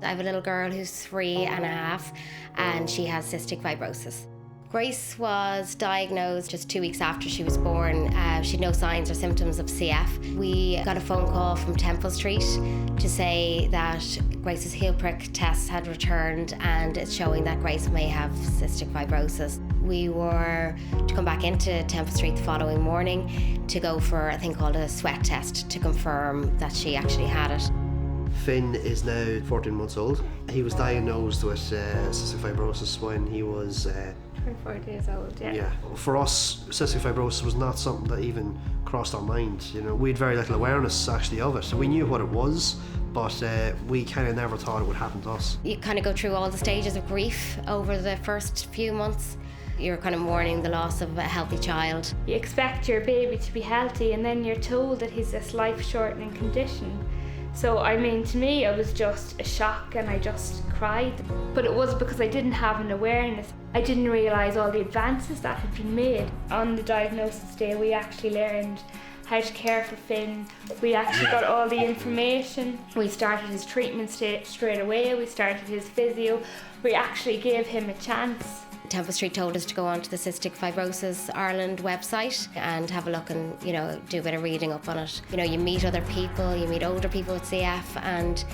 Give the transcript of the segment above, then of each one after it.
I have a little girl who's 3.5 and she has cystic fibrosis. Grace was diagnosed just 2 weeks after she was born. She had no signs or symptoms of CF. We got a phone call from Temple Street to say that Grace's heel prick test had returned and it's showing that Grace may have cystic fibrosis. We were to come back into Temple Street the following morning to go for a thing called a sweat test to confirm that she actually had it. Finn is now 14 months old. He was diagnosed with cystic fibrosis when he was 24 years old, yeah. For us, cystic fibrosis was not something that even crossed our mind. You know, we had very little awareness actually of it. We knew what it was, but we kind of never thought it would happen to us. You kind of go through all the stages of grief over the first few months. You're kind of mourning the loss of a healthy child. You expect your baby to be healthy and then you're told that he's this life-shortening condition. So, I mean, to me, it was just a shock and I just cried. But it was because I didn't have an awareness. I didn't realise all the advances that had been made. On the diagnosis day, we actually learned how to care for Finn. We actually got all the information. We started his treatment straight away. We started his physio. We actually gave him a chance. Temple Street told us to go onto the Cystic Fibrosis Ireland website and have a look and, you know, do a bit of reading up on it. You know, you meet other people, you meet older people with CF and,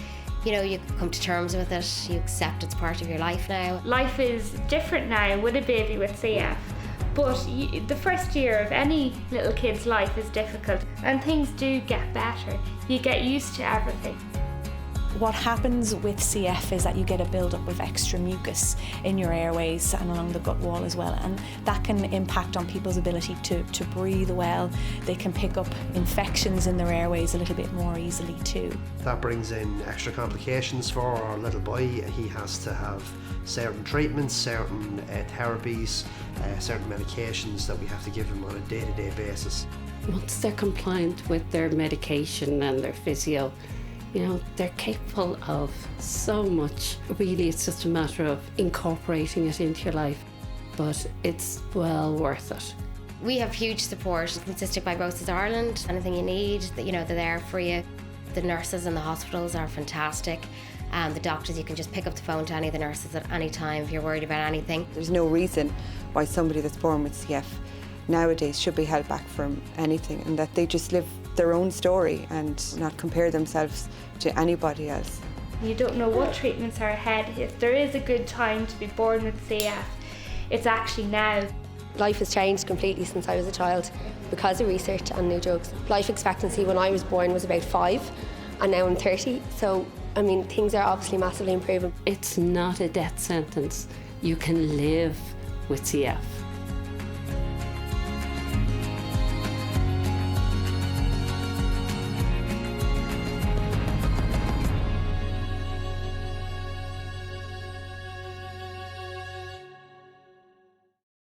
you know, you come to terms with it, you accept it's part of your life now. Life is different now with a baby with CF, but the first year of any little kid's life is difficult and things do get better. You get used to everything. What happens with CF is that you get a build-up of extra mucus in your airways and along the gut wall as well, and that can impact on people's ability to breathe well. They can pick up infections in their airways a little bit more easily too. That brings in extra complications for our little boy. He has to have certain treatments, certain therapies, certain medications that we have to give him on a day-to-day basis. Once they're compliant with their medication and their physio, you know, they're capable of so much. Really, it's just a matter of incorporating it into your life, but it's well worth it. We have huge support from Cystic Fibrosis Ireland. Anything you need, you know, they're there for you. The nurses in the hospitals are fantastic. And the doctors, you can just pick up the phone to any of the nurses at any time if you're worried about anything. There's no reason why somebody that's born with CF nowadays should be held back from anything, and that they just live their own story and not compare themselves to anybody else. You don't know what treatments are ahead. If there is a good time to be born with CF, it's actually now. Life has changed completely since I was a child because of research and new drugs. Life expectancy when I was born was about 5 and now I'm 30, so I mean things are obviously massively improving. It's not a death sentence. You can live with CF.